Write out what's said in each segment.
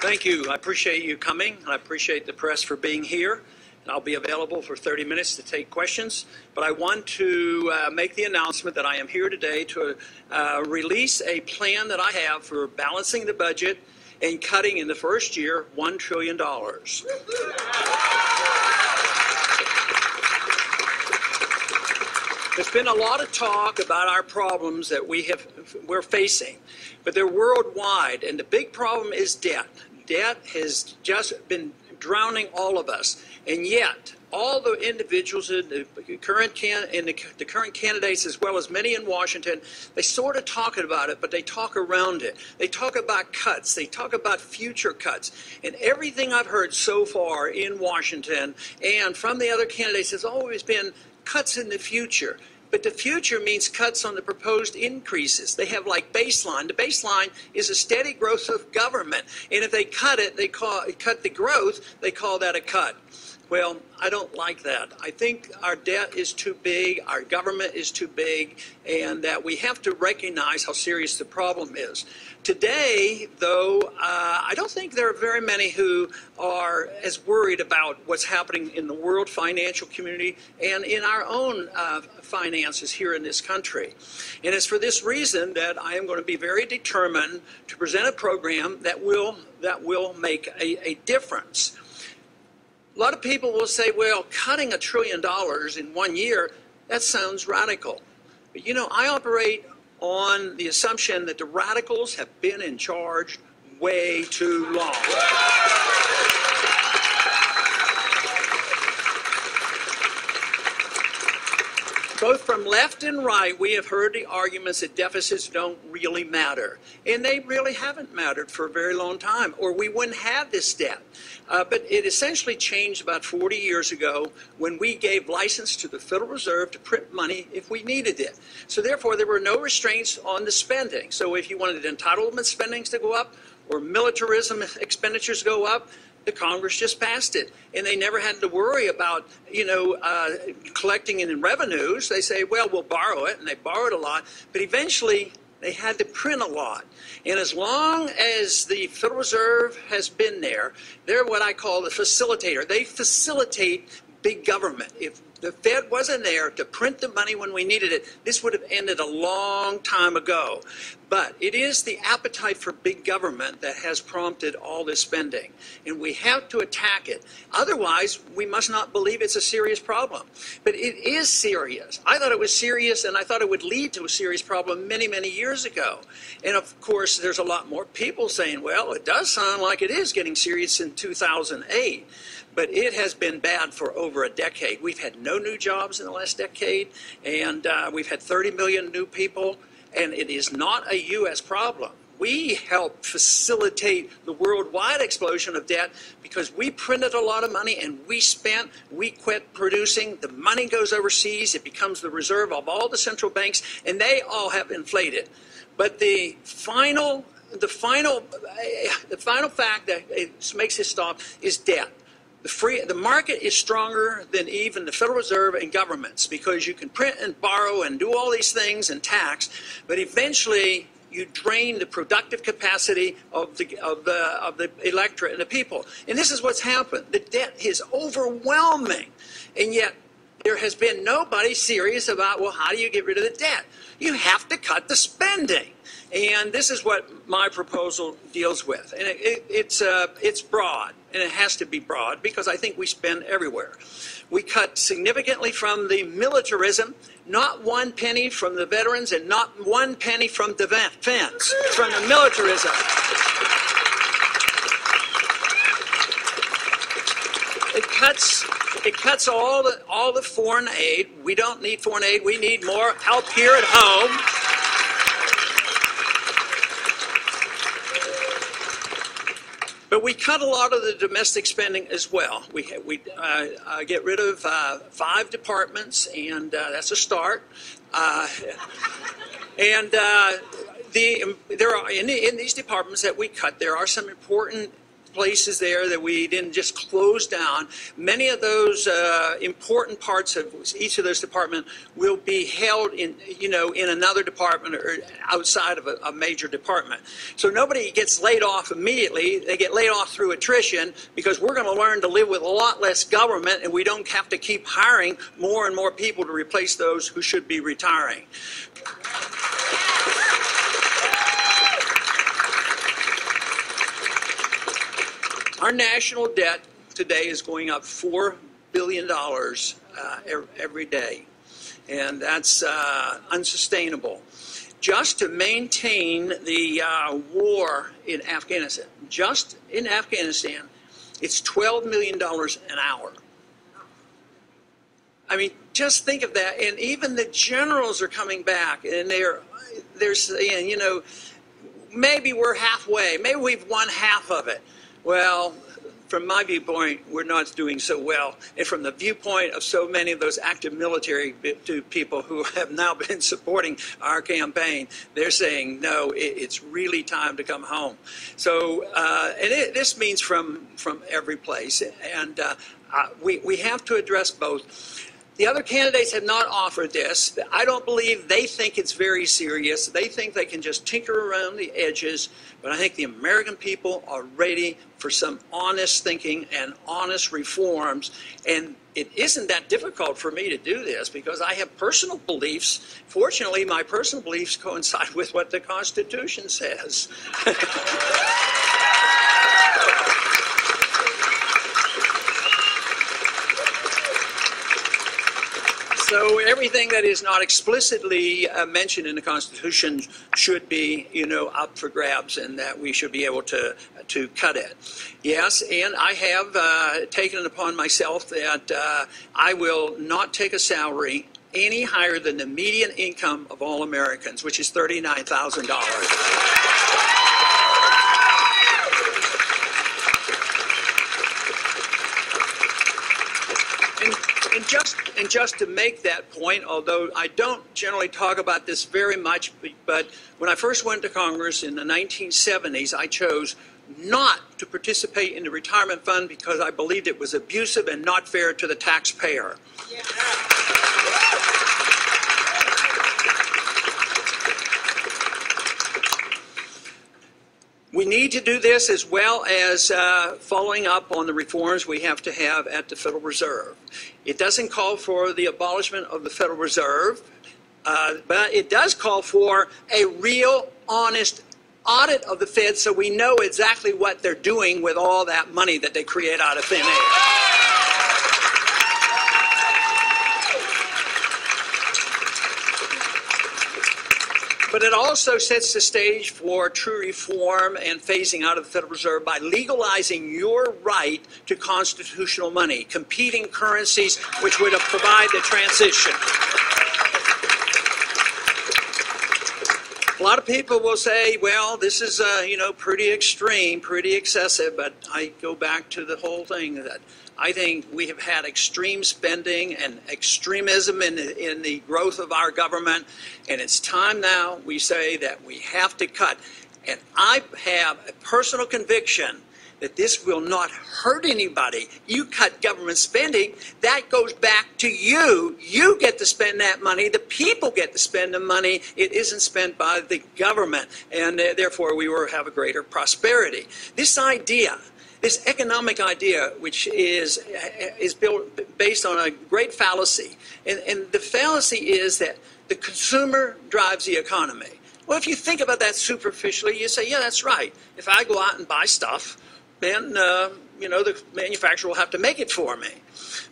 Thank you. I appreciate you coming, and I appreciate the press for being here. And I'll be available for 30 minutes to take questions. But I want to make the announcement that I am here today to release a plan that I have for balancing the budget and cutting in the first year $1 trillion. There's been a lot of talk about our problems that we're facing, but they're worldwide, and the big problem is debt. Debt has just been drowning all of us, and yet all the individuals in the current candidates, as well as many in Washington, they sort of talk about it, but they talk around it. They talk about cuts. They talk about future cuts. And everything I've heard so far in Washington and from the other candidates has always been cuts in the future. But the future means cuts on the proposed increases. They have like baseline. The baseline is a steady growth of government. And if they cut it, cut the growth, they call that a cut. Well, I don't like that. I think our debt is too big, our government is too big, and that we have to recognize how serious the problem is. Today, though, I don't think there are very many who are as worried about what's happening in the world financial community and in our own finances here in this country. And it's for this reason that I am going to be very determined to present a program that will make a difference. A lot of people will say, well, cutting $1 trillion in 1 year, that sounds radical. But you know, I operate on the assumption that the radicals have been in charge way too long. Both from left and right, we have heard the arguments that deficits don't really matter. And they really haven't mattered for a very long time, or we wouldn't have this debt. But it essentially changed about 40 years ago when we gave license to the Federal Reserve to print money if we needed it. So therefore, there were no restraints on the spending. So if you wanted entitlement spendings to go up or militarism expenditures go up, the Congress just passed it, and they never had to worry about, collecting it in revenues. They say, well, we'll borrow it, and they borrowed a lot, but eventually they had to print a lot. And as long as the Federal Reserve has been there, they're what I call the facilitator. They facilitate big government. If the Fed wasn't there to print the money when we needed it, this would have ended a long time ago. But it is the appetite for big government that has prompted all this spending, and we have to attack it. Otherwise, we must not believe it's a serious problem. But it is serious. I thought it was serious, and I thought it would lead to a serious problem many, many years ago. And of course, there's a lot more people saying, well, it does sound like it is getting serious in 2008. But it has been bad for over a decade. We've had no new jobs in the last decade, and we've had 30 million new people, and it is not a U.S. problem. We helped facilitate the worldwide explosion of debt because we printed a lot of money and we quit producing. The money goes overseas. It becomes the reserve of all the central banks, and they all have inflated. But the final fact that it makes it stop is debt. The market is stronger than even the Federal Reserve and governments because you can print and borrow and do all these things and tax, but eventually you drain the productive capacity of the electorate and the people. And this is what's happened. The debt is overwhelming, and yet there has been nobody serious about, well, how do you get rid of the debt? You have to cut the spending. And this is what my proposal deals with. And it's broad, and it has to be broad because I think we spend everywhere. We cut significantly from the militarism, not 1 penny from the veterans and not 1 penny from defense, from the militarism. It cuts all the foreign aid. We don't need foreign aid. We need more help here at home. But we cut a lot of the domestic spending as well. We get rid of 5 departments, and that's a start. There are in these departments that we cut, there are some important places there that we didn't just close down. Many of those important parts of each of those departments will be held in, in another department or outside of a major department. So nobody gets laid off immediately. They get laid off through attrition because we're going to learn to live with a lot less government, and we don't have to keep hiring more and more people to replace those who should be retiring. Our national debt today is going up $4 billion every day, and that's unsustainable. Just to maintain the war in Afghanistan, it's $12 million an hour. I mean, just think of that. And even the generals are coming back, and they're saying, maybe we're halfway. Maybe we've won half of it. Well, from my viewpoint, we're not doing so well. And from the viewpoint of so many of those active military people who have now been supporting our campaign, they're saying, no, it's really time to come home. So, this means from every place. And we have to address both. The other candidates have not offered this. I don't believe they think it's very serious. They think they can just tinker around the edges. But I think the American people are ready for some honest thinking and honest reforms. And it isn't that difficult for me to do this because I have personal beliefs. Fortunately, my personal beliefs coincide with what the Constitution says. So everything that is not explicitly mentioned in the Constitution should be, up for grabs, and that we should be able to cut it. Yes, and I have taken it upon myself that I will not take a salary any higher than the median income of all Americans, which is $39,000. And just to make that point, although I don't generally talk about this very much, but when I first went to Congress in the 1970s, I chose not to participate in the retirement fund because I believed it was abusive and not fair to the taxpayer. Yeah. We need to do this as well as following up on the reforms we have to have at the Federal Reserve. It doesn't call for the abolishment of the Federal Reserve, but it does call for a real, honest audit of the Fed so we know exactly what they're doing with all that money that they create out of thin air. But it also sets the stage for true reform and phasing out of the Federal Reserve by legalizing your right to constitutional money, competing currencies which would provide the transition. A lot of people will say, well, this is, pretty extreme, pretty excessive, but I go back to the whole thing that I think we have had extreme spending and extremism in the growth of our government, and it's time now we say that we have to cut. And I have a personal conviction that this will not hurt anybody. You cut government spending, that goes back to you. You get to spend that money. The people get to spend the money. It isn't spent by the government, and therefore we will have a greater prosperity. This idea, this economic idea, which is based on a great fallacy, and the fallacy is that the consumer drives the economy. Well, if you think about that superficially, you say, yeah, that's right. If I go out and buy stuff, then the manufacturer will have to make it for me.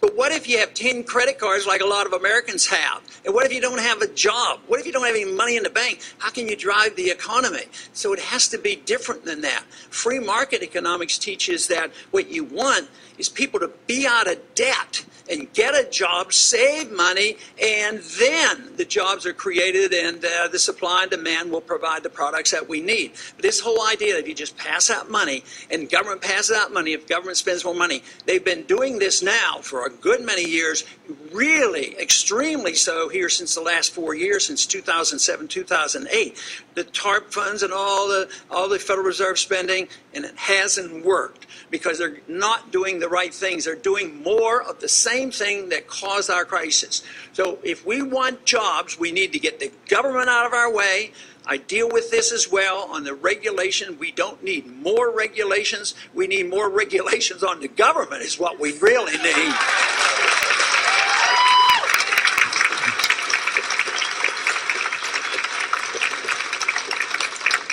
But what if you have 10 credit cards like a lot of Americans have? And what if you don't have a job? What if you don't have any money in the bank? How can you drive the economy? So it has to be different than that. Free market economics teaches that what you want is people to be out of debt and get a job, save money, and then the jobs are created and the supply and demand will provide the products that we need. But this whole idea that if you just pass out money and government passes out money, if government spends more money. They've been doing this now for a good many years, really extremely so here since the last 4 years, since 2007, 2008. The TARP funds and all the Federal Reserve spending, and it hasn't worked because they're not doing the right things. They're doing more of the same thing that caused our crisis. So if we want jobs, we need to get the government out of our way. I deal with this as well on the regulation. We don't need more regulations. We need more regulations on the government is what we really need.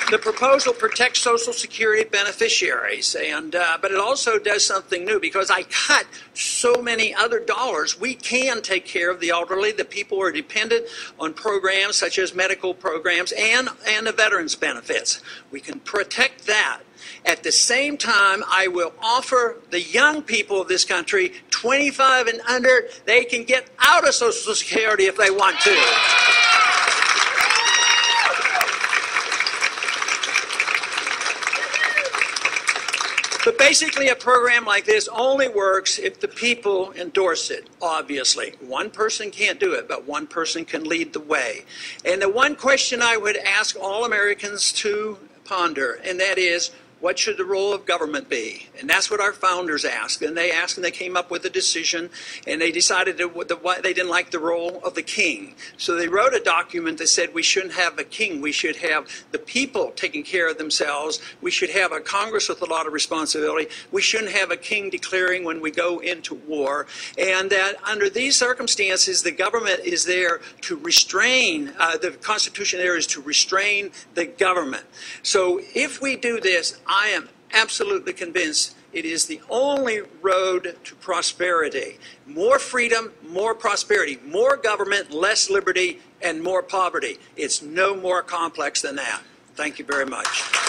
The proposal protects Social Security beneficiaries, but it also does something new because I cut so many other dollars. We can take care of the elderly, the people who are dependent on programs such as medical programs and the veterans benefits. We can protect that. At the same time, I will offer the young people of this country, 25 and under, they can get out of Social Security if they want to. But basically, a program like this only works if the people endorse it, obviously. One person can't do it, but one person can lead the way. And the one question I would ask all Americans to ponder, and that is, what should the role of government be? And that's what our founders asked. And they asked, and they came up with a decision, and they decided that they didn't like the role of the king. So they wrote a document that said we shouldn't have a king. We should have the people taking care of themselves. We should have a Congress with a lot of responsibility. We shouldn't have a king declaring when we go into war. And that under these circumstances, the government is there to restrain, the Constitution there is to restrain the government. So if we do this, I am absolutely convinced it is the only road to prosperity. More freedom, more prosperity, more government, less liberty, and more poverty. It's no more complex than that. Thank you very much.